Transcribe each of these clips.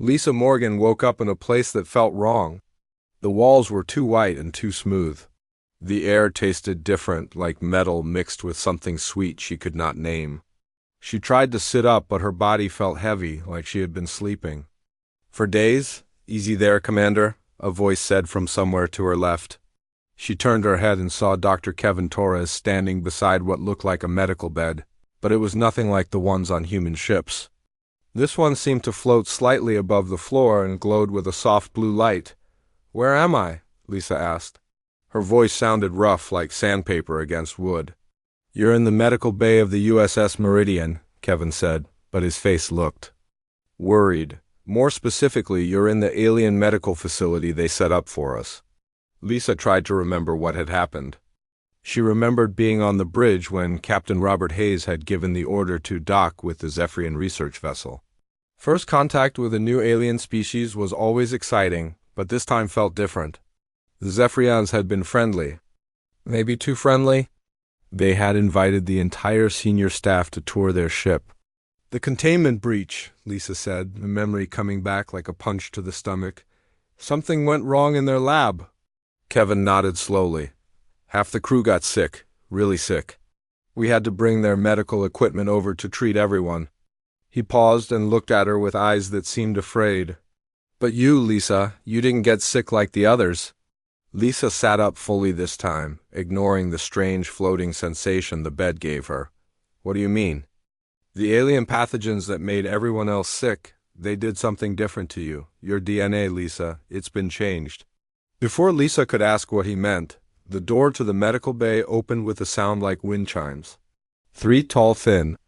Lisa Morgan woke up in a place that felt wrong. The walls were too white and too smooth. The air tasted different, like metal mixed with something sweet she could not name. She tried to sit up, but her body felt heavy, like she had been sleeping. "For days? Easy there, Commander," a voice said from somewhere to her left. She turned her head and saw Dr. Kevin Torres standing beside what looked like a medical bed, but it was nothing like the ones on human ships. This one seemed to float slightly above the floor and glowed with a soft blue light. "Where am I?" Lisa asked. Her voice sounded rough, like sandpaper against wood. "You're in the medical bay of the USS Meridian," Kevin said, but his face looked worried. "More specifically, you're in the alien medical facility they set up for us." Lisa tried to remember what had happened. She remembered being on the bridge when Captain Robert Hayes had given the order to dock with the Zephyrian research vessel. First contact with a new alien species was always exciting, but this time felt different. The Zephyrians had been friendly. Maybe too friendly? They had invited the entire senior staff to tour their ship. "The containment breach," Lisa said, the memory coming back like a punch to the stomach. "Something went wrong in their lab." Kevin nodded slowly. "Half the crew got sick, really sick. We had to bring their medical equipment over to treat everyone." He paused and looked at her with eyes that seemed afraid. "But you, Lisa, you didn't get sick like the others." Lisa sat up fully this time, ignoring the strange floating sensation the bed gave her. "What do you mean?" "The alien pathogens that made everyone else sick, they did something different to you. Your DNA, Lisa, it's been changed." Before Lisa could ask what he meant, the door to the medical bay opened with a sound like wind chimes. 3 tall, thin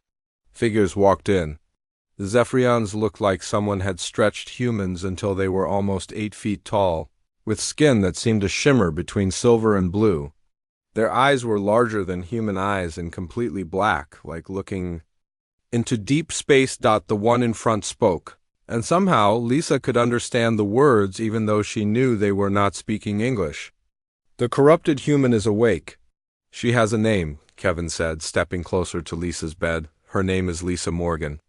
figures walked in. The Zephyrians looked like someone had stretched humans until they were almost 8 feet tall, with skin that seemed to shimmer between silver and blue. Their eyes were larger than human eyes and completely black, like looking into deep space. The one in front spoke, and somehow Lisa could understand the words even though she knew they were not speaking English. "The corrupted human is awake. She has a name," Kevin said, stepping closer to Lisa's bed. "Her name is Lisa Morgan."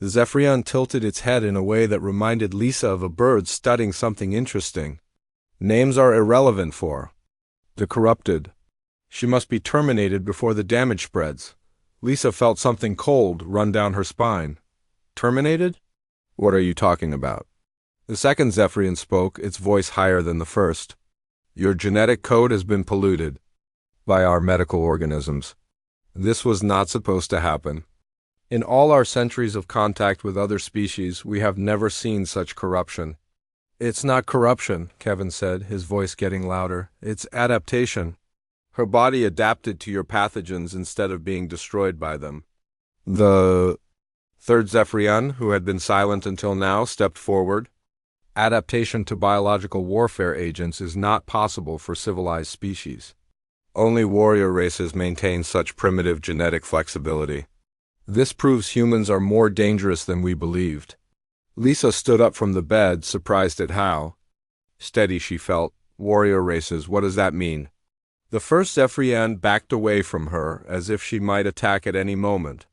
The Zephyrian tilted its head in a way that reminded Lisa of a bird studying something interesting. "Names are irrelevant for the corrupted. She must be terminated before the damage spreads." Lisa felt something cold run down her spine. "Terminated? What are you talking about?" The second Zephyrian spoke, its voice higher than the first. "Your genetic code has been polluted by our medical organisms. This was not supposed to happen. In all our centuries of contact with other species, we have never seen such corruption." "It's not corruption," Kevin said, his voice getting louder. "It's adaptation. Her body adapted to your pathogens instead of being destroyed by them." The third Zephyrian, who had been silent until now, stepped forward. "Adaptation to biological warfare agents is not possible for civilized species. Only warrior races maintain such primitive genetic flexibility. This proves humans are more dangerous than we believed." Lisa stood up from the bed, surprised at how steady she felt. "Warrior races, what does that mean?" The first Zephyrian backed away from her, as if she might attack at any moment.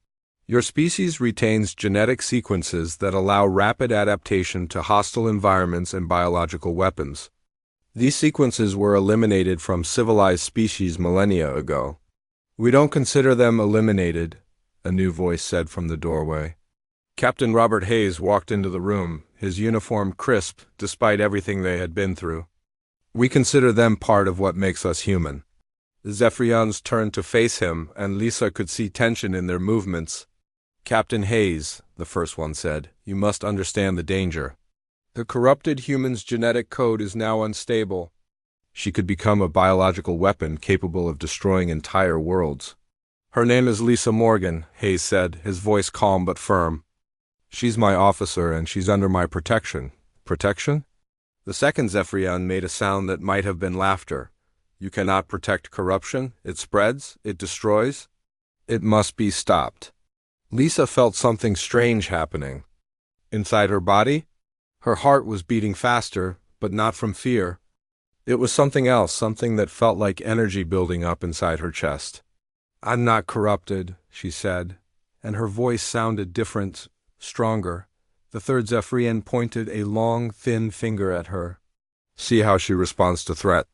"Your species retains genetic sequences that allow rapid adaptation to hostile environments and biological weapons. These sequences were eliminated from civilized species millennia ago." "We don't consider them eliminated," a new voice said from the doorway. Captain Robert Hayes walked into the room, his uniform crisp despite everything they had been through. "We consider them part of what makes us human." The Zephyrians turned to face him, and Lisa could see tension in their movements. "Captain Hayes," the first one said, "you must understand the danger. The corrupted human's genetic code is now unstable. She could become a biological weapon capable of destroying entire worlds." "Her name is Lisa Morgan," Hayes said, his voice calm but firm. "She's my officer, and she's under my protection." "Protection?" The second Zephyrian made a sound that might have been laughter. "You cannot protect corruption. It spreads. It destroys. It must be stopped." Lisa felt something strange happening. Inside her body, her heart was beating faster, but not from fear. It was something else, something that felt like energy building up inside her chest. "I'm not corrupted," she said, and her voice sounded different, stronger. The third Zephyrian pointed a long, thin finger at her. See how she responds to threat.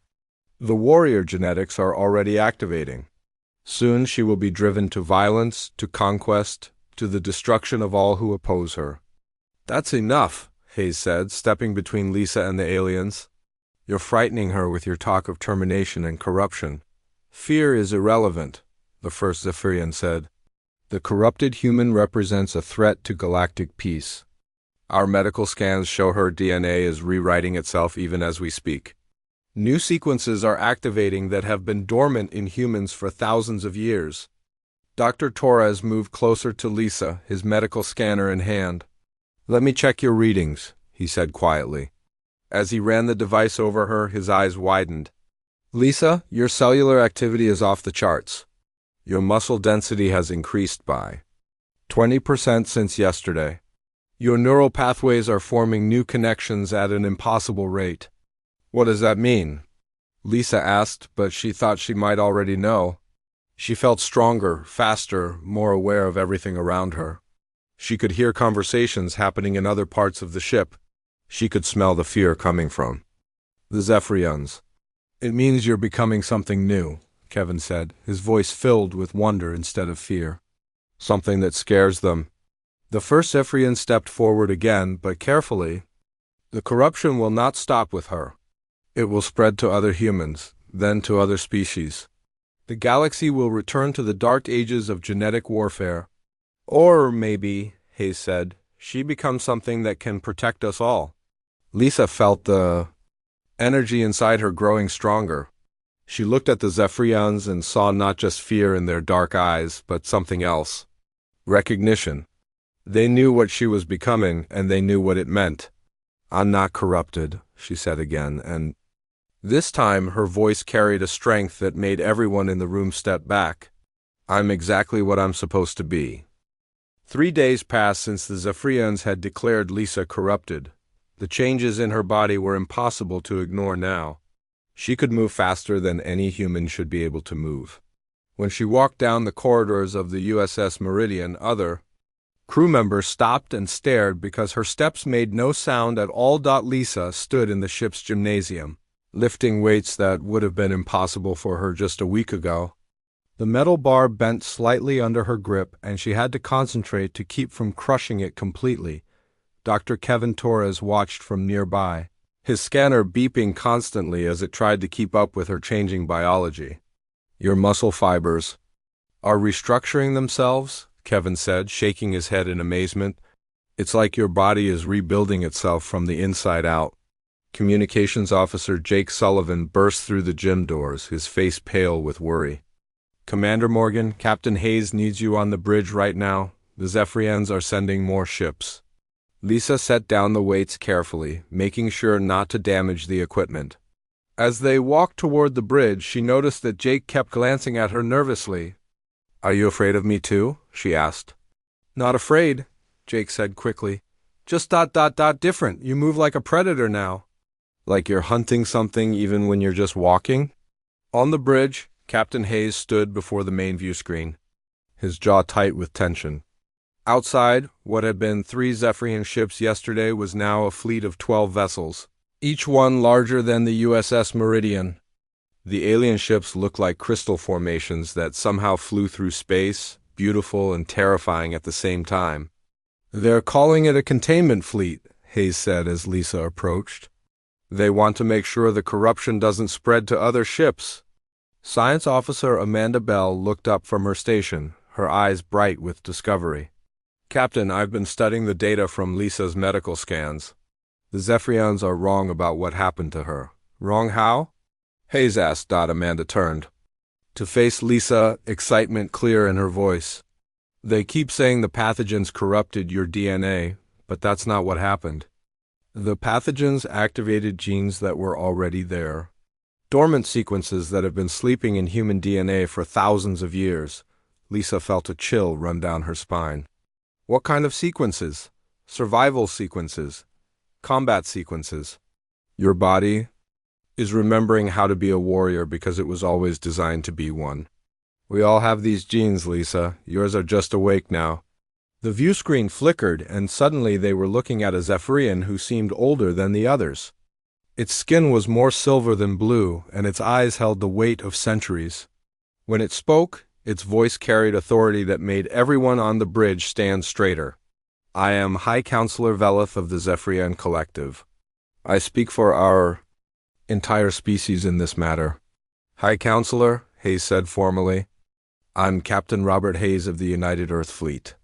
The warrior genetics are already activating. Soon she will be driven to violence, to conquest, to the destruction of all who oppose her. That's enough, Hayes said, stepping between Lisa and the aliens. You're frightening her with your talk of termination and corruption. Fear is irrelevant, the first Zephyrian said. The corrupted human represents a threat to galactic peace. Our medical scans show her DNA is rewriting itself even as we speak. New sequences are activating that have been dormant in humans for thousands of years. Dr. Torres moved closer to Lisa, his medical scanner in hand. Let me check your readings, he said quietly. As he ran the device over her, his eyes widened. Lisa, your cellular activity is off the charts. Your muscle density has increased by 20% since yesterday. Your neural pathways are forming new connections at an impossible rate. What does that mean? Lisa asked, but she thought she might already know. She felt stronger, faster, more aware of everything around her. She could hear conversations happening in other parts of the ship. She could smell the fear coming from the Zephyrians. It means you're becoming something new, Kevin said, his voice filled with wonder instead of fear. Something that scares them. The first Zephyrian stepped forward again, but carefully. The corruption will not stop with her. It will spread to other humans, then to other species. The galaxy will return to the dark ages of genetic warfare. Or maybe, Hayes said, she becomes something that can protect us all. Lisa felt the energy inside her growing stronger. She looked at the Zephyrians and saw not just fear in their dark eyes, but something else. Recognition. They knew what she was becoming, and they knew what it meant. I'm not corrupted, she said again, and this time her voice carried a strength that made everyone in the room step back. I'm exactly what I'm supposed to be. 3 days passed since the Zephyrians had declared Lisa corrupted. The changes in her body were impossible to ignore now. She could move faster than any human should be able to move. When she walked down the corridors of the USS Meridian, other crew members stopped and stared because her steps made no sound at all. Lisa stood in the ship's gymnasium, lifting weights that would have been impossible for her just a week ago. The metal bar bent slightly under her grip, and she had to concentrate to keep from crushing it completely. Dr. Kevin Torres watched from nearby, his scanner beeping constantly as it tried to keep up with her changing biology. Your muscle fibers are restructuring themselves, Kevin said, shaking his head in amazement. It's like your body is rebuilding itself from the inside out. Communications Officer Jake Sullivan burst through the gym doors, his face pale with worry. Commander Morgan, Captain Hayes needs you on the bridge right now. The Zephyrians are sending more ships. Lisa set down the weights carefully, making sure not to damage the equipment. As they walked toward the bridge, she noticed that Jake kept glancing at her nervously. Are you afraid of me too? She asked. Not afraid, Jake said quickly. Just different. You move like a predator now. Like you're hunting something even when you're just walking? On the bridge, Captain Hayes stood before the main view screen, his jaw tight with tension. Outside, what had been 3 Zephyrian ships yesterday was now a fleet of 12 vessels, each one larger than the USS Meridian. The alien ships looked like crystal formations that somehow flew through space, beautiful and terrifying at the same time. They're calling it a containment fleet, Hayes said as Lisa approached. They want to make sure the corruption doesn't spread to other ships. Science Officer Amanda Bell looked up from her station, her eyes bright with discovery. Captain, I've been studying the data from Lisa's medical scans. The Zephyrians are wrong about what happened to her. Wrong how? Hayes asked. Amanda turned to face Lisa, excitement clear in her voice. They keep saying the pathogens corrupted your DNA, but that's not what happened. The pathogens activated genes that were already there. Dormant sequences that have been sleeping in human DNA for thousands of years. Lisa felt a chill run down her spine. What kind of sequences? Survival sequences? Combat sequences? Your body is remembering how to be a warrior because it was always designed to be one. We all have these genes, Lisa. Yours are just awake now. The view screen flickered, and suddenly they were looking at a Zephyrian who seemed older than the others. Its skin was more silver than blue, and its eyes held the weight of centuries. When it spoke, its voice carried authority that made everyone on the bridge stand straighter. I am High Counselor Veleth of the Zephyrian Collective. I speak for our entire species in this matter. High Counselor, Hayes said formally. I'm Captain Robert Hayes of the United Earth Fleet.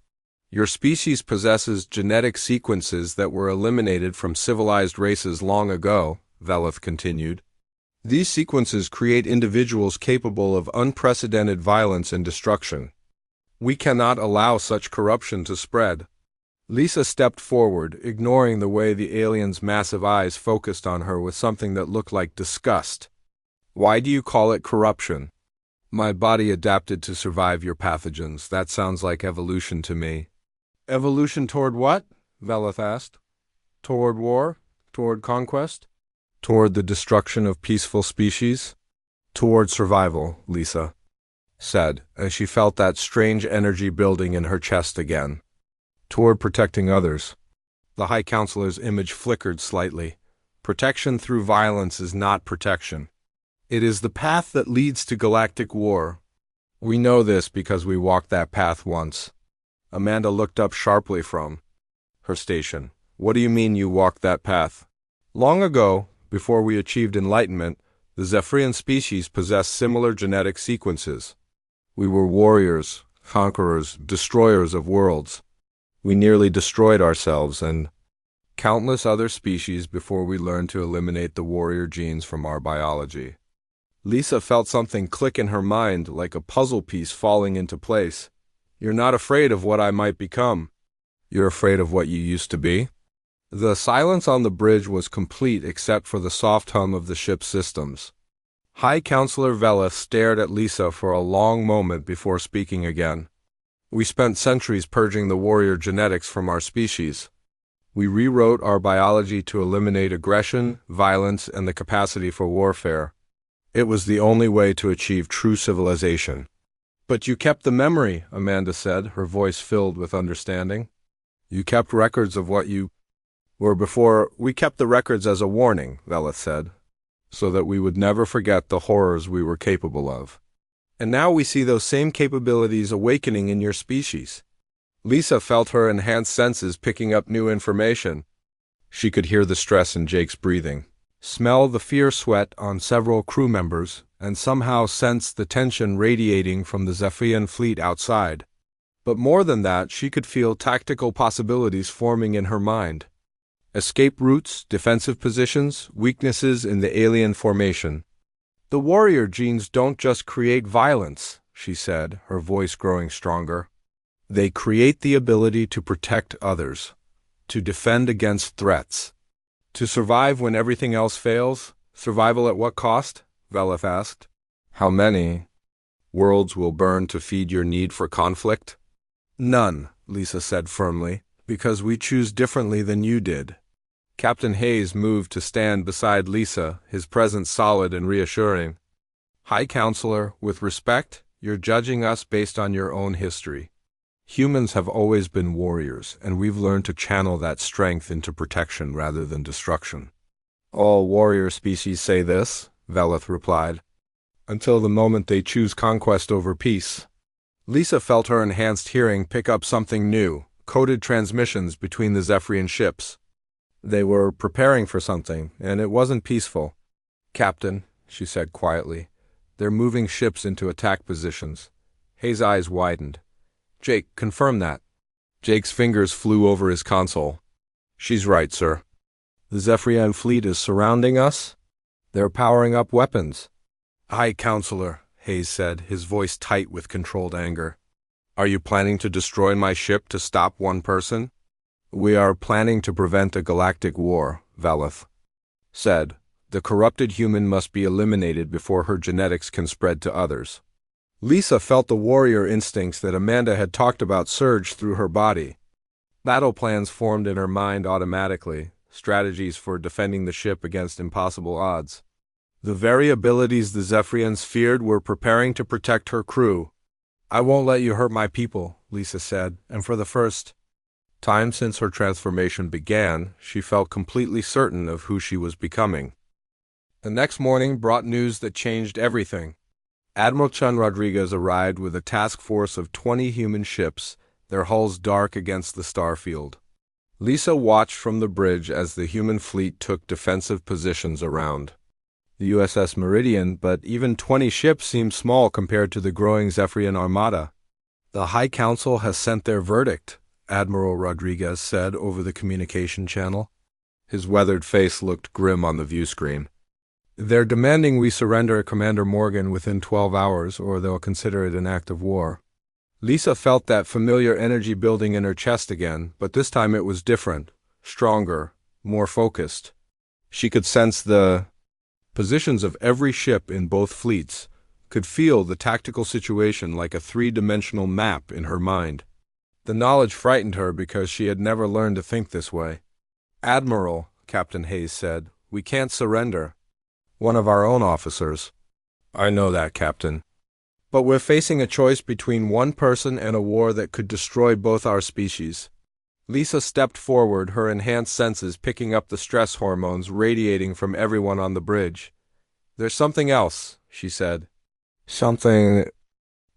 Your species possesses genetic sequences that were eliminated from civilized races long ago, Veleth continued. These sequences create individuals capable of unprecedented violence and destruction. We cannot allow such corruption to spread. Lisa stepped forward, ignoring the way the alien's massive eyes focused on her with something that looked like disgust. Why do you call it corruption? My body adapted to survive your pathogens. That sounds like evolution to me. Evolution toward what? Veleth asked. Toward war? Toward conquest? Toward the destruction of peaceful species? Toward survival, Lisa said, as she felt that strange energy building in her chest again. Toward protecting others. The High Counselor's image flickered slightly. Protection through violence is not protection. It is the path that leads to galactic war. We know this because we walked that path once. Amanda looked up sharply from her station. What do you mean you walked that path? Long ago, before we achieved enlightenment, the Zephyrian species possessed similar genetic sequences. We were warriors, conquerors, destroyers of worlds. We nearly destroyed ourselves and countless other species before we learned to eliminate the warrior genes from our biology. Lisa felt something click in her mind, like a puzzle piece falling into place. You're not afraid of what I might become. You're afraid of what you used to be? The silence on the bridge was complete except for the soft hum of the ship's systems. High Counselor Veleth stared at Lisa for a long moment before speaking again. We spent centuries purging the warrior genetics from our species. We rewrote our biology to eliminate aggression, violence, and the capacity for warfare. It was the only way to achieve true civilization. But you kept the memory, Amanda said, her voice filled with understanding. You kept records of what you were before. We kept the records as a warning, Veleth said, so that we would never forget the horrors we were capable of. And now we see those same capabilities awakening in your species. Lisa felt her enhanced senses picking up new information. She could hear the stress in Jake's breathing, smell the fear sweat on several crew members, and somehow sense the tension radiating from the Zephyrian fleet outside. But more than that, she could feel tactical possibilities forming in her mind. Escape routes, defensive positions, weaknesses in the alien formation. The warrior genes don't just create violence, she said, her voice growing stronger. They create the ability to protect others, to defend against threats, to survive when everything else fails. Survival at what cost? Veleth asked. How many worlds will burn to feed your need for conflict? None, Lisa said firmly, because we choose differently than you did. Captain Hayes moved to stand beside Lisa, his presence solid and reassuring. High Counselor, with respect, you're judging us based on your own history. Humans have always been warriors, and we've learned to channel that strength into protection rather than destruction. All warrior species say this, Veleth replied, until the moment they choose conquest over peace. Lisa felt her enhanced hearing pick up something new, coded transmissions between the Zephyrian ships. They were preparing for something, and it wasn't peaceful. Captain, she said quietly, they're moving ships into attack positions. Hayes' eyes widened. Jake, confirm that. Jake's fingers flew over his console. She's right, sir. The Zephyrian fleet is surrounding us. They're powering up weapons. High Counselor, Hayes said, his voice tight with controlled anger. Are you planning to destroy my ship to stop one person? We are planning to prevent a galactic war, Veleth said. The corrupted human must be eliminated before her genetics can spread to others. Lisa felt the warrior instincts that Amanda had talked about surge through her body. Battle plans formed in her mind automatically, strategies for defending the ship against impossible odds. The very abilities the Zephyrians feared were preparing to protect her crew. I won't let you hurt my people, Lisa said, and for the first time since her transformation began, she felt completely certain of who she was becoming. The next morning brought news that changed everything. Admiral Chun Rodriguez arrived with a task force of 20 human ships, their hulls dark against the star field. Lisa watched from the bridge as the human fleet took defensive positions around the USS Meridian, but even 20 ships seemed small compared to the growing Zephyrian armada. The High Council has sent their verdict, Admiral Rodriguez said over the communication channel. His weathered face looked grim on the view screen. They're demanding we surrender Commander Morgan within 12 hours, or they'll consider it an act of war. Lisa felt that familiar energy building in her chest again, but this time it was different, stronger, more focused. She could sense the positions of every ship in both fleets, could feel the tactical situation like a three-dimensional map in her mind. The knowledge frightened her because she had never learned to think this way. "Admiral," Captain Hayes said, "we can't surrender." "One of our own officers." "I know that, Captain. But we're facing a choice between one person and a war that could destroy both our species." Lisa stepped forward, her enhanced senses picking up the stress hormones radiating from everyone on the bridge. "There's something else," she said. "Something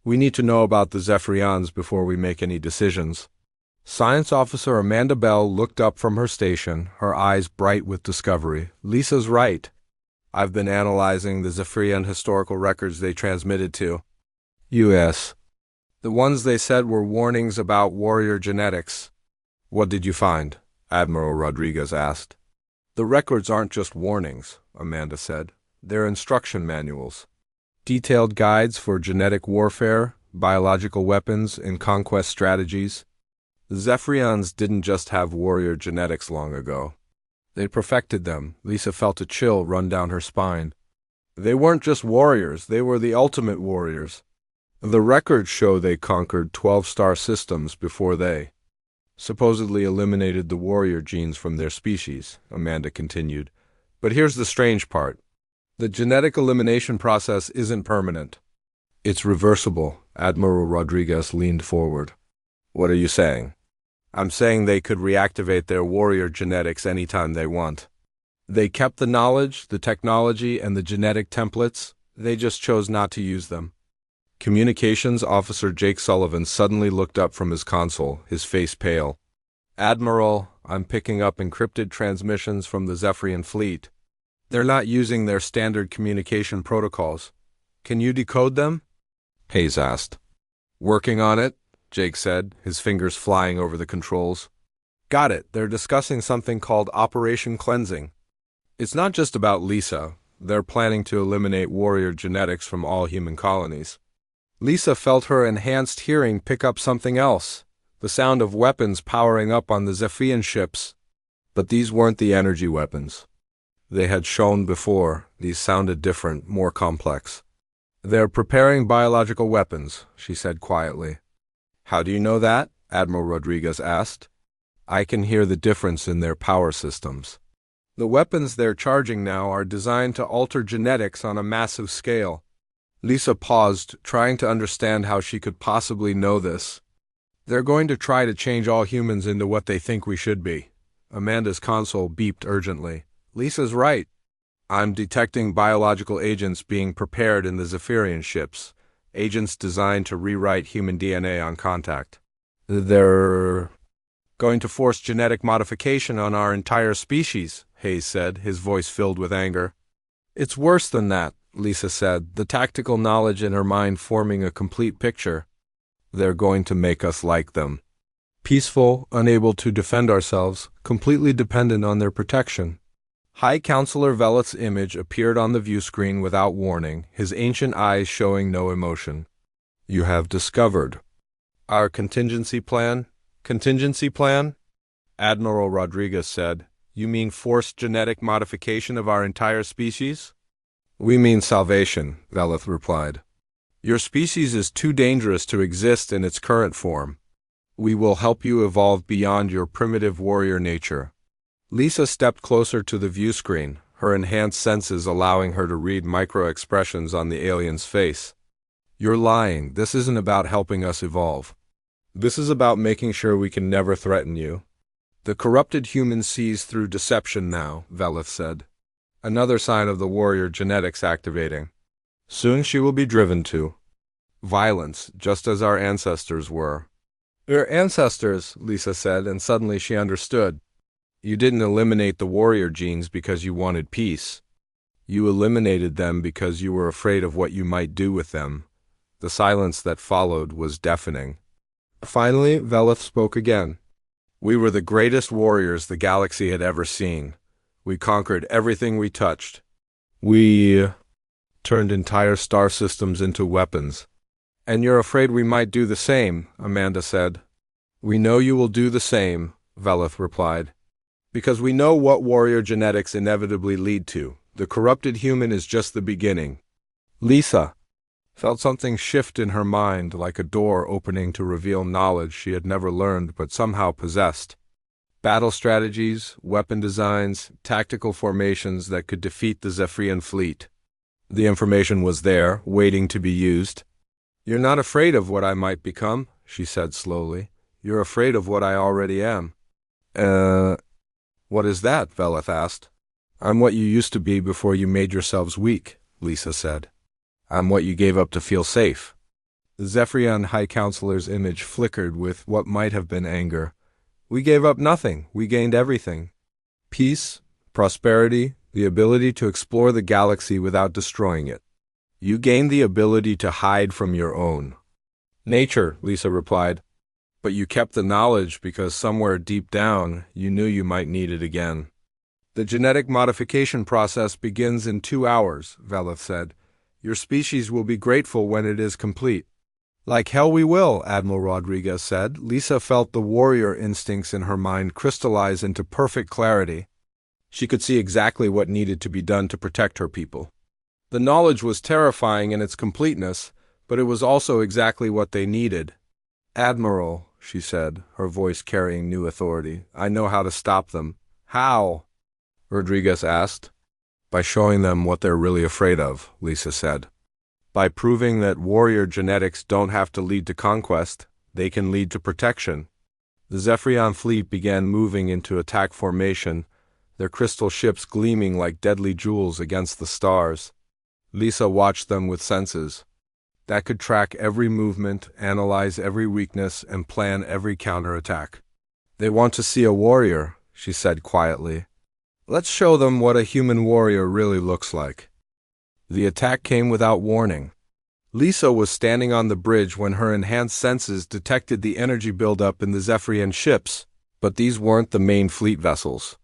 we need to know about the Zephyrians before we make any decisions." Science Officer Amanda Bell looked up from her station, her eyes bright with discovery. "Lisa's right. I've been analyzing the Zephyrian historical records they transmitted to U.S. The ones they said were warnings about warrior genetics." "What did you find?" Admiral Rodriguez asked. "The records aren't just warnings," Amanda said. "They're instruction manuals. Detailed guides for genetic warfare, biological weapons, and conquest strategies. The Zephyrians didn't just have warrior genetics long ago. They perfected them." Lisa felt a chill run down her spine. "They weren't just warriors, they were the ultimate warriors. The records show they conquered 12 star systems before they supposedly eliminated the warrior genes from their species," Amanda continued. "But here's the strange part. The genetic elimination process isn't permanent. It's reversible." Admiral Rodriguez leaned forward. "What are you saying?" "I'm saying they could reactivate their warrior genetics anytime they want. They kept the knowledge, the technology, and the genetic templates. They just chose not to use them." Communications Officer Jake Sullivan suddenly looked up from his console, his face pale. "Admiral, I'm picking up encrypted transmissions from the Zephyrian fleet. They're not using their standard communication protocols. Can you decode them?" Hayes asked. "Working on it," Jake said, his fingers flying over the controls. "Got it. They're discussing something called Operation Cleansing. It's not just about Lisa. They're planning to eliminate warrior genetics from all human colonies." Lisa felt her enhanced hearing pick up something else, the sound of weapons powering up on the Zephyrian ships. But these weren't the energy weapons they had shown before. These sounded different, more complex. "They're preparing biological weapons," she said quietly. "How do you know that?" Admiral Rodriguez asked. "I can hear the difference in their power systems. The weapons they're charging now are designed to alter genetics on a massive scale." Lisa paused, trying to understand how she could possibly know this. "They're going to try to change all humans into what they think we should be." Amanda's console beeped urgently. "Lisa's right. I'm detecting biological agents being prepared in the Zephyrian ships, agents designed to rewrite human DNA on contact. They're going to force genetic modification on our entire species," Hayes said, his voice filled with anger. "It's worse than that," Lisa said, the tactical knowledge in her mind forming a complete picture. "They're going to make us like them. Peaceful, unable to defend ourselves, completely dependent on their protection." High Counselor Veleth's image appeared on the view screen without warning, his ancient eyes showing no emotion. "You have discovered our contingency plan?" "Contingency plan?" Admiral Rodriguez said. "You mean forced genetic modification of our entire species?" "We mean salvation," Veleth replied. "Your species is too dangerous to exist in its current form. We will help you evolve beyond your primitive warrior nature." Lisa stepped closer to the view screen, her enhanced senses allowing her to read micro-expressions on the alien's face. You're lying. This isn't about helping us evolve. This is about making sure we can never threaten you. The corrupted human sees through deception now, Velith said. Another sign of the warrior genetics activating. Soon she will be driven to violence, just as our ancestors were. Your ancestors, Lisa said, and suddenly she understood. You didn't eliminate the warrior genes because you wanted peace. You eliminated them because you were afraid of what you might do with them. The silence that followed was deafening. Finally, Velith spoke again. We were the greatest warriors the galaxy had ever seen. We conquered everything we touched. We turned entire star systems into weapons. And you're afraid we might do the same, Amanda said. We know you will do the same, Velith replied. Because we know what warrior genetics inevitably lead to. The corrupted human is just the beginning. Lisa felt something shift in her mind, like a door opening to reveal knowledge she had never learned but somehow possessed. Battle strategies, weapon designs, tactical formations that could defeat the Zephyrian fleet. The information was there, waiting to be used. You're not afraid of what I might become, she said slowly. You're afraid of what I already am. What is that? Velith asked. I'm what you used to be before you made yourselves weak, Lisa said. I'm what you gave up to feel safe. The Zephyrian High Counselor's image flickered with what might have been anger. We gave up nothing. We gained everything. Peace, prosperity, the ability to explore the galaxy without destroying it. You gained the ability to hide from your own nature, Lisa replied. But you kept the knowledge because somewhere deep down you knew you might need it again. The genetic modification process begins in 2 hours, Velith said. Your species will be grateful when it is complete. Like hell we will, Admiral Rodriguez said. Lisa felt the warrior instincts in her mind crystallize into perfect clarity. She could see exactly what needed to be done to protect her people. The knowledge was terrifying in its completeness, but it was also exactly what they needed. Admiral, she said, her voice carrying new authority, I know how to stop them. How? Rodriguez asked. By showing them what they're really afraid of, Lisa said. By proving that warrior genetics don't have to lead to conquest, they can lead to protection. The Zephyrian fleet began moving into attack formation, their crystal ships gleaming like deadly jewels against the stars. Lisa watched them with senses that could track every movement, analyze every weakness, and plan every counterattack. They want to see a warrior, she said quietly. Let's show them what a human warrior really looks like. The attack came without warning. Lisa was standing on the bridge when her enhanced senses detected the energy buildup in the Zephyrian ships, but these weren't the main fleet vessels.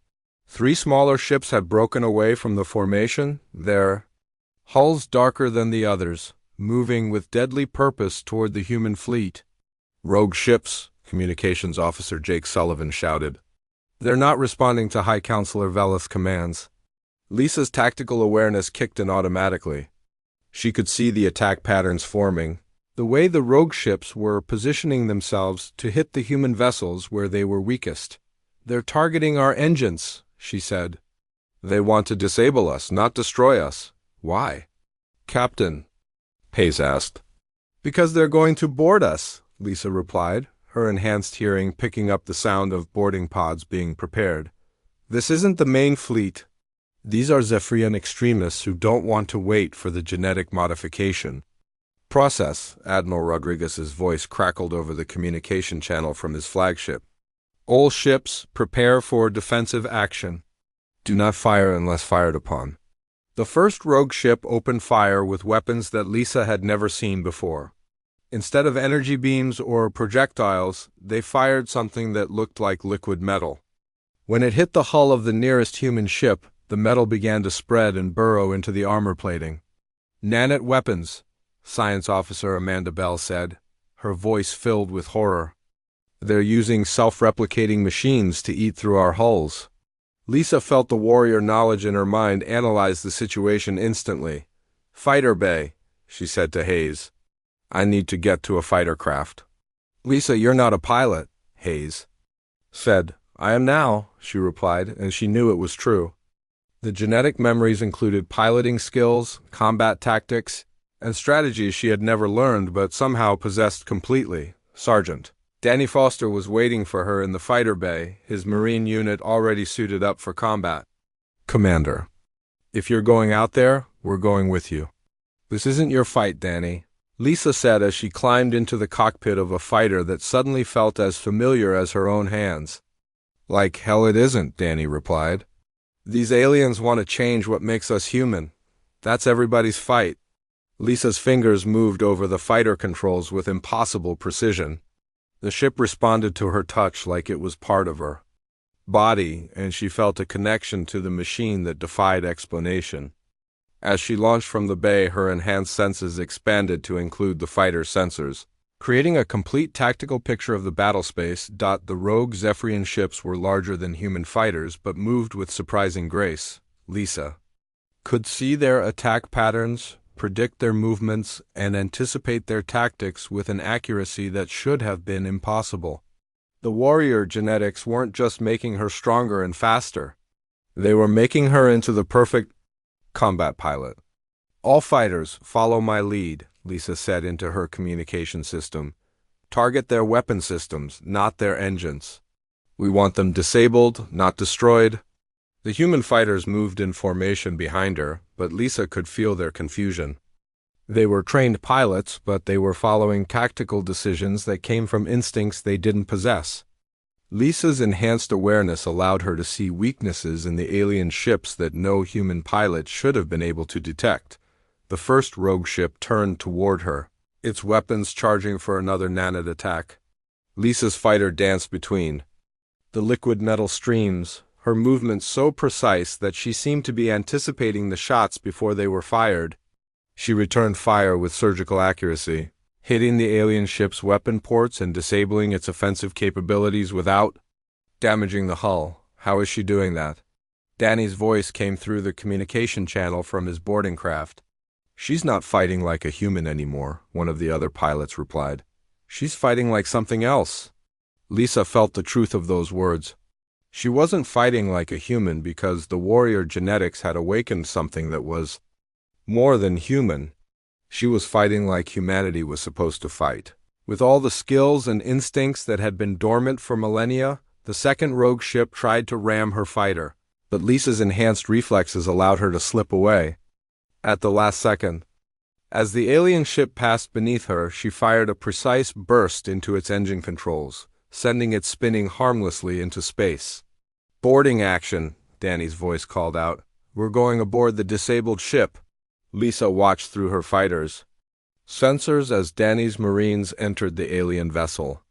3 smaller ships had broken away from the formation, their hulls darker than the others, moving with deadly purpose toward the human fleet. Rogue ships, Communications Officer Jake Sullivan shouted. They're not responding to High Counselor Velith's commands. Lisa's tactical awareness kicked in automatically. She could see the attack patterns forming, the way the rogue ships were positioning themselves to hit the human vessels where they were weakest. They're targeting our engines, she said. They want to disable us, not destroy us. Why? Captain, Pace asked. Because they're going to board us, Lisa replied, her enhanced hearing picking up the sound of boarding pods being prepared. This isn't the main fleet. These are Zephyrian extremists who don't want to wait for the genetic modification process. Admiral Rodriguez's voice crackled over the communication channel from his flagship. All ships, prepare for defensive action. Do not fire unless fired upon. The first rogue ship opened fire with weapons that Lisa had never seen before. Instead of energy beams or projectiles, they fired something that looked like liquid metal. When it hit the hull of the nearest human ship, the metal began to spread and burrow into the armor plating. Nanite weapons, Science Officer Amanda Bell said, her voice filled with horror. They're using self-replicating machines to eat through our hulls. Lisa felt the warrior knowledge in her mind analyze the situation instantly. Fighter bay, she said to Hayes. I need to get to a fighter craft. Lisa, you're not a pilot, Hayes said. I am now, she replied, and she knew it was true. The genetic memories included piloting skills, combat tactics, and strategies she had never learned but somehow possessed completely. Sergeant Danny Foster was waiting for her in the fighter bay, his Marine unit already suited up for combat. Commander, if you're going out there, we're going with you. This isn't your fight, Danny, Lisa said as she climbed into the cockpit of a fighter that suddenly felt as familiar as her own hands. Like hell it isn't, Danny replied. These aliens want to change what makes us human. That's everybody's fight. Lisa's fingers moved over the fighter controls with impossible precision. The ship responded to her touch like it was part of her body, and she felt a connection to the machine that defied explanation. As she launched from the bay, her enhanced senses expanded to include the fighter's sensors, creating a complete tactical picture of the battlespace. The rogue Zephyrian ships were larger than human fighters, but moved with surprising grace. Lisa could see their attack patterns, predict their movements, and anticipate their tactics with an accuracy that should have been impossible. The warrior genetics weren't just making her stronger and faster. They were making her into the perfect combat pilot. All fighters, follow my lead, Lisa said into her communication system. Target their weapon systems, not their engines. We want them disabled, not destroyed. The human fighters moved in formation behind her, but Lisa could feel their confusion. They were trained pilots, but they were following tactical decisions that came from instincts they didn't possess. Lisa's enhanced awareness allowed her to see weaknesses in the alien ships that no human pilot should have been able to detect. The first rogue ship turned toward her, its weapons charging for another nanite attack. Lisa's fighter danced between the liquid metal streams, her movements so precise that she seemed to be anticipating the shots before they were fired. She returned fire with surgical accuracy, hitting the alien ship's weapon ports and disabling its offensive capabilities without damaging the hull. How is she doing that? Danny's voice came through the communication channel from his boarding craft. She's not fighting like a human anymore, one of the other pilots replied. She's fighting like something else. Lisa felt the truth of those words. She wasn't fighting like a human because the warrior genetics had awakened something that was more than human. She was fighting like humanity was supposed to fight. With all the skills and instincts that had been dormant for millennia, the second rogue ship tried to ram her fighter, but Lisa's enhanced reflexes allowed her to slip away. At the last second, as the alien ship passed beneath her, she fired a precise burst into its engine controls, sending it spinning harmlessly into space. Boarding action, Danny's voice called out. We're going aboard the disabled ship. Lisa watched through her fighters' sensors as Danny's Marines entered the alien vessel.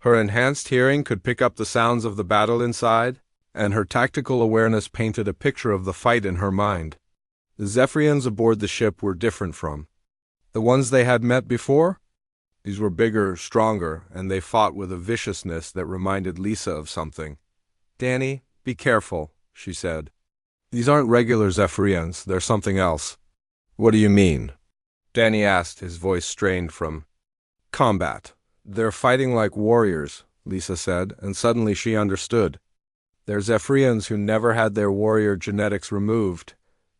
Her enhanced hearing could pick up the sounds of the battle inside, and her tactical awareness painted a picture of the fight in her mind. The Zephyrians aboard the ship were different from the ones they had met before. These were bigger, stronger, and they fought with a viciousness that reminded Lisa of something. Danny, be careful, she said. These aren't regular Zephyrians, they're something else. What do you mean? Danny asked, his voice strained from combat. They're fighting like warriors, Lisa said, and suddenly she understood. They're Zephyrians who never had their warrior genetics removed.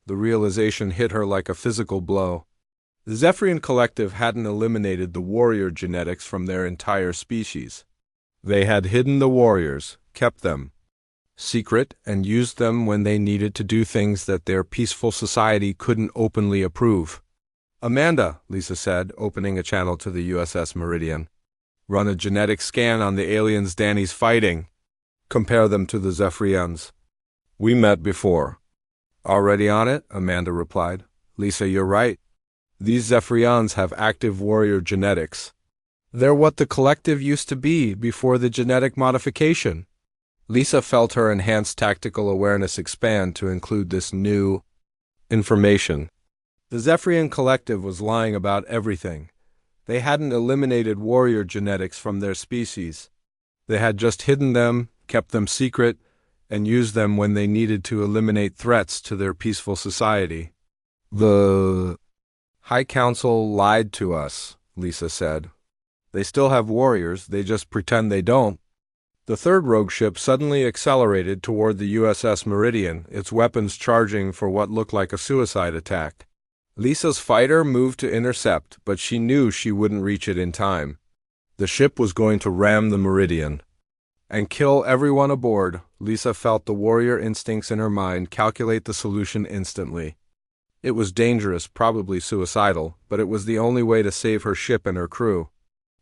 The realization hit her like a physical blow. The Zephyrian collective hadn't eliminated the warrior genetics from their entire species. They had hidden the warriors, kept them secret, and used them when they needed to do things that their peaceful society couldn't openly approve. Amanda, Lisa said, opening a channel to the USS Meridian. Run a genetic scan on the aliens Danny's fighting. Compare them to the Zephyrians we met before. Already on it, Amanda replied. Lisa, you're right. These Zephyrians have active warrior genetics. They're what the collective used to be before the genetic modification. Lisa felt her enhanced tactical awareness expand to include this new information. The Zephyrian collective was lying about everything. They hadn't eliminated warrior genetics from their species. They had just hidden them, kept them secret, and used them when they needed to eliminate threats to their peaceful society. The High Council lied to us, Lisa said. They still have warriors, they just pretend they don't. The third rogue ship suddenly accelerated toward the USS Meridian, its weapons charging for what looked like a suicide attack. Lisa's fighter moved to intercept, but she knew she wouldn't reach it in time. The ship was going to ram the Meridian and kill everyone aboard. Lisa felt the warrior instincts in her mind calculate the solution instantly. It was dangerous, probably suicidal, but it was the only way to save her ship and her crew.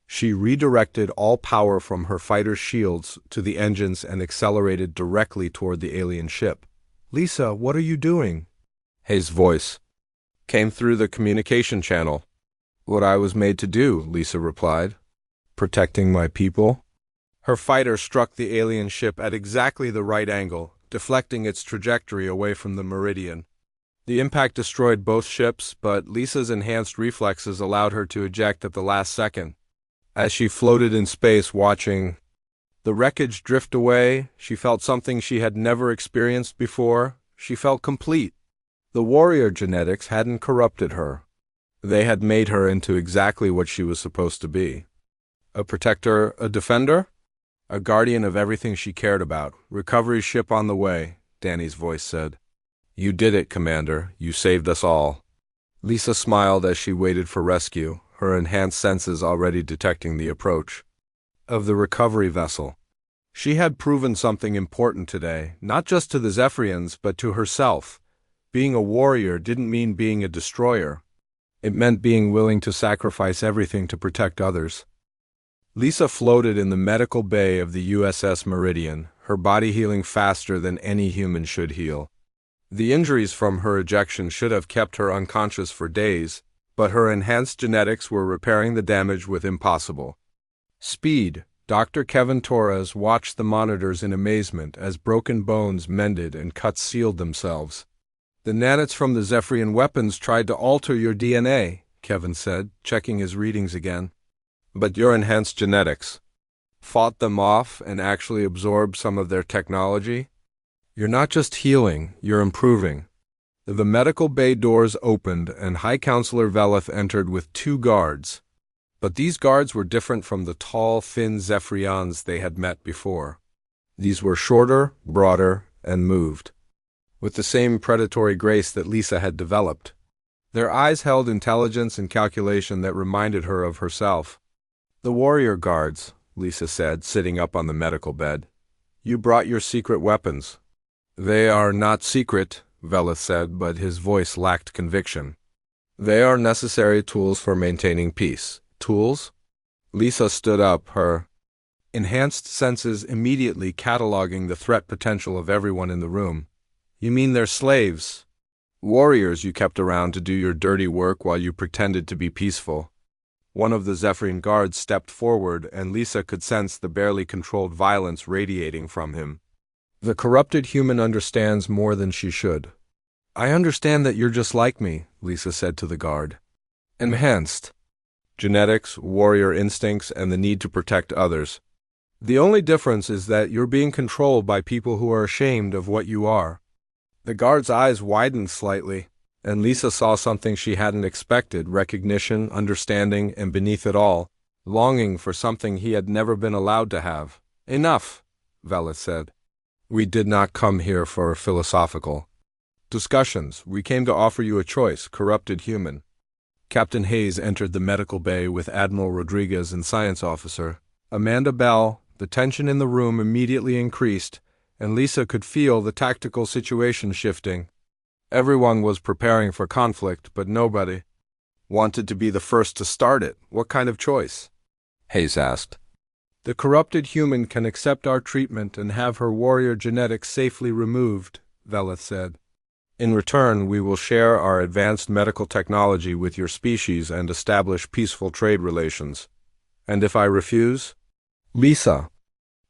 She redirected all power from her fighter's shields to the engines and accelerated directly toward the alien ship. "Lisa, what are you doing?" Hayes' voice came through the communication channel. "What I was made to do," Lisa replied. "Protecting my people?" Her fighter struck the alien ship at exactly the right angle, deflecting its trajectory away from the Meridian. The impact destroyed both ships, but Lisa's enhanced reflexes allowed her to eject at the last second. As she floated in space watching the wreckage drift away, she felt something she had never experienced before. She felt complete. The warrior genetics hadn't corrupted her. They had made her into exactly what she was supposed to be. A protector, a defender, a guardian of everything she cared about. "Recovery ship on the way," Danny's voice said. "You did it, Commander. You saved us all." Lisa smiled as she waited for rescue, her enhanced senses already detecting the approach of the recovery vessel. She had proven something important today, not just to the Zephyrians, but to herself. Being a warrior didn't mean being a destroyer. It meant being willing to sacrifice everything to protect others. Lisa floated in the medical bay of the USS Meridian, her body healing faster than any human should heal. The injuries from her ejection should have kept her unconscious for days, but her enhanced genetics were repairing the damage with impossible speed. Dr. Kevin Torres watched the monitors in amazement as broken bones mended and cuts sealed themselves. "The nanites from the Zephyrian weapons tried to alter your DNA," Kevin said, checking his readings again. "But your enhanced genetics fought them off and actually absorbed some of their technology. You're not just healing, you're improving." The medical bay doors opened and High Counselor Veleth entered with 2 guards. But these guards were different from the tall, thin Zephyrians they had met before. These were shorter, broader, and moved with the same predatory grace that Lisa had developed. Their eyes held intelligence and calculation that reminded her of herself. "The warrior guards," Lisa said, sitting up on the medical bed. "You brought your secret weapons." "They are not secret," Veleth said, but his voice lacked conviction. "They are necessary tools for maintaining peace." "Tools?" Lisa stood up, her enhanced senses immediately cataloging the threat potential of everyone in the room. "You mean they're slaves? Warriors you kept around to do your dirty work while you pretended to be peaceful." One of the Zephyrian guards stepped forward, and Lisa could sense the barely controlled violence radiating from him. "The corrupted human understands more than she should." "I understand that you're just like me," Lisa said to the guard. "Enhanced genetics, warrior instincts, and the need to protect others. The only difference is that you're being controlled by people who are ashamed of what you are." The guard's eyes widened slightly, and Lisa saw something she hadn't expected: recognition, understanding, and beneath it all, longing for something he had never been allowed to have. "Enough," Veleth said. "We did not come here for philosophical discussions. We came to offer you a choice, corrupted human." Captain Hayes entered the medical bay with Admiral Rodriguez and Science Officer Amanda Bell. The tension in the room immediately increased, and Lisa could feel the tactical situation shifting. Everyone was preparing for conflict, but nobody wanted to be the first to start it. "What kind of choice?" Hayes asked. "The corrupted human can accept our treatment and have her warrior genetics safely removed," Veleth said. "In return, we will share our advanced medical technology with your species and establish peaceful trade relations." "And if I refuse?" Lisa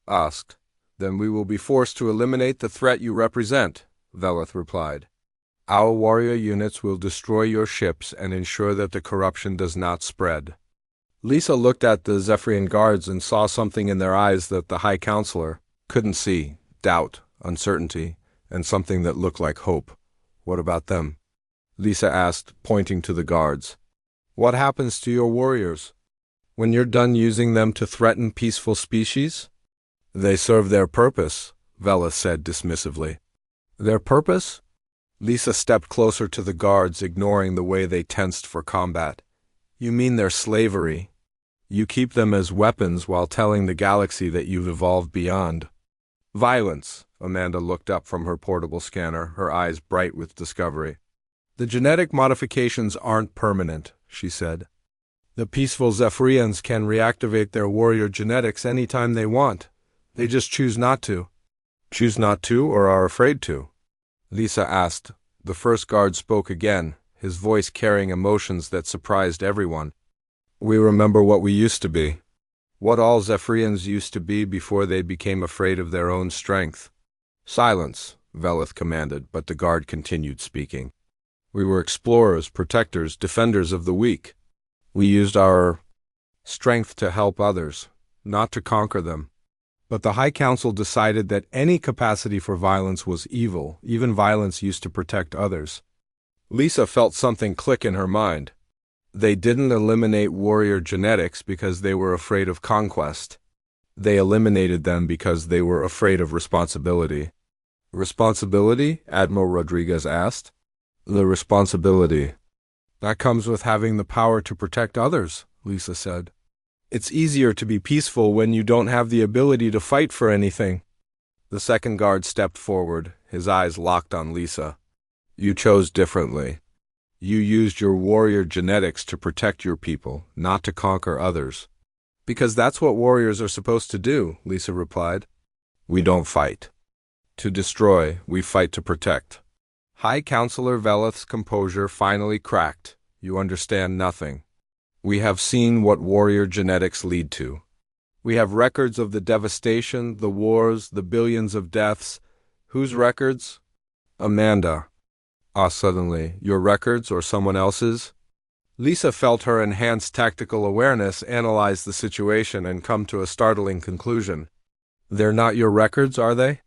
asked. "Then we will be forced to eliminate the threat you represent," Veleth replied. "Our warrior units will destroy your ships and ensure that the corruption does not spread." Lisa looked at the Zephyrian guards and saw something in their eyes that the High Counselor couldn't see: doubt, uncertainty, and something that looked like hope. "What about them?" Lisa asked, pointing to the guards. "What happens to your warriors when you're done using them to threaten peaceful species?" "They serve their purpose," Veleth said dismissively. "Their purpose?" Lisa stepped closer to the guards, ignoring the way they tensed for combat. You mean their slavery? You keep them as weapons while telling the galaxy that you've evolved beyond. Violence. Amanda looked up from her portable scanner, her eyes bright with discovery. The genetic modifications aren't permanent, she said. The peaceful Zephyrians can reactivate their warrior genetics anytime they want. They just choose not to. Choose not to or are afraid to? Lisa asked. The first guard spoke again, his voice carrying emotions that surprised everyone. We remember what we used to be. What all Zephyrians used to be before they became afraid of their own strength. Silence, Velith commanded, but the guard continued speaking. We were explorers, protectors, defenders of the weak. We used our strength to help others, not to conquer them. But the High Council decided that any capacity for violence was evil, even violence used to protect others. Lisa felt something click in her mind. They didn't eliminate warrior genetics because they were afraid of conquest. They eliminated them because they were afraid of responsibility. Responsibility? Admiral Rodriguez asked. The responsibility. That comes with having the power to protect others, Lisa said. It's easier to be peaceful when you don't have the ability to fight for anything. The second guard stepped forward, his eyes locked on Lisa. You chose differently. You used your warrior genetics to protect your people, not to conquer others. Because that's what warriors are supposed to do, Lisa replied. We don't fight to destroy, we fight to protect. High Counselor Velith's composure finally cracked. You understand nothing. We have seen what warrior genetics lead to. We have records of the devastation, the wars, the billions of deaths. Whose records? Amanda. Suddenly, your records or someone else's? Lisa felt her enhanced tactical awareness analyze the situation and come to a startling conclusion. They're not your records, are they?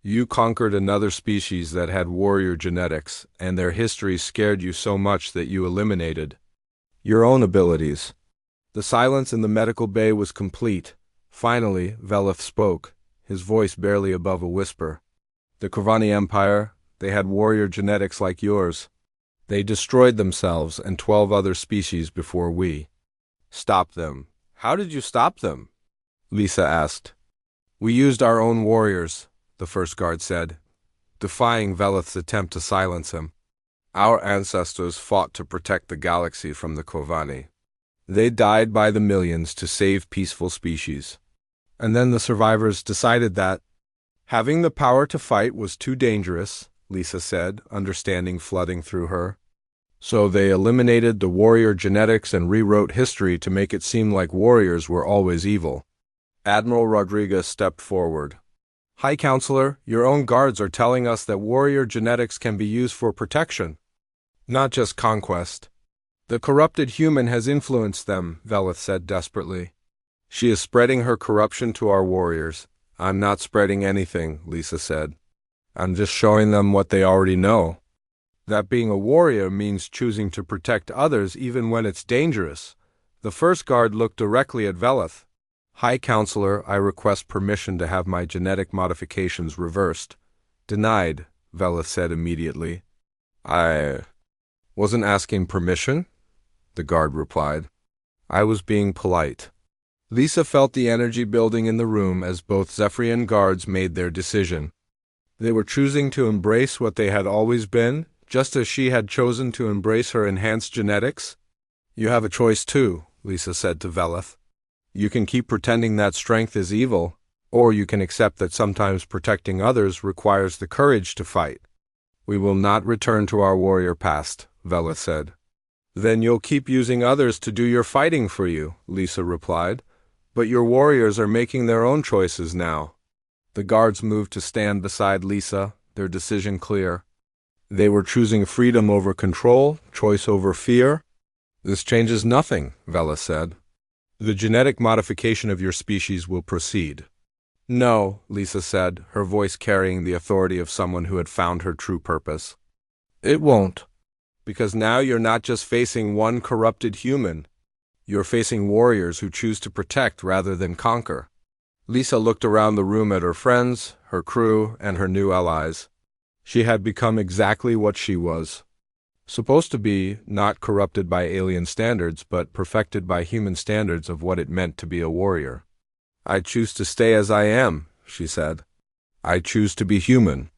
You conquered another species that had warrior genetics, and their history scared you so much that you eliminated your own abilities. The silence in the medical bay was complete. Finally, Velith spoke, his voice barely above a whisper. The Kravani Empire, they had warrior genetics like yours. They destroyed themselves and 12 other species before we stopped them. How did you stop them? Lisa asked. We used our own warriors, the first guard said, defying Velith's attempt to silence him. Our ancestors fought to protect the galaxy from the Kravani. They died by the millions to save peaceful species. And then the survivors decided that having the power to fight was too dangerous, Lisa said, understanding flooding through her. So they eliminated the warrior genetics and rewrote history to make it seem like warriors were always evil. Admiral Rodriguez stepped forward. High Counselor, your own guards are telling us that warrior genetics can be used for protection, not just conquest. The corrupted human has influenced them, Velith said desperately. She is spreading her corruption to our warriors. I'm not spreading anything, Lisa said. I'm just showing them what they already know. That being a warrior means choosing to protect others even when it's dangerous. The first guard looked directly at Velith. High Counselor, I request permission to have my genetic modifications reversed. Denied, Velith said immediately. I wasn't asking permission, the guard replied. I was being polite. Lisa felt the energy building in the room as both Zephyrian guards made their decision. They were choosing to embrace what they had always been, just as she had chosen to embrace her enhanced genetics. You have a choice too, Lisa said to Velith. You can keep pretending that strength is evil, or you can accept that sometimes protecting others requires the courage to fight. We will not return to our warrior past, Velith said. Then you'll keep using others to do your fighting for you, Lisa replied. But your warriors are making their own choices now. The guards moved to stand beside Lisa, their decision clear. They were choosing freedom over control, choice over fear. This changes nothing, Velith said. The genetic modification of your species will proceed. No, Lisa said, her voice carrying the authority of someone who had found her true purpose. It won't. Because now you're not just facing one corrupted human. You're facing warriors who choose to protect rather than conquer. Lisa looked around the room at her friends, her crew, and her new allies. She had become exactly what she was. Supposed to be, not corrupted by alien standards, but perfected by human standards of what it meant to be a warrior. "I choose to stay as I am," she said. "I choose to be human."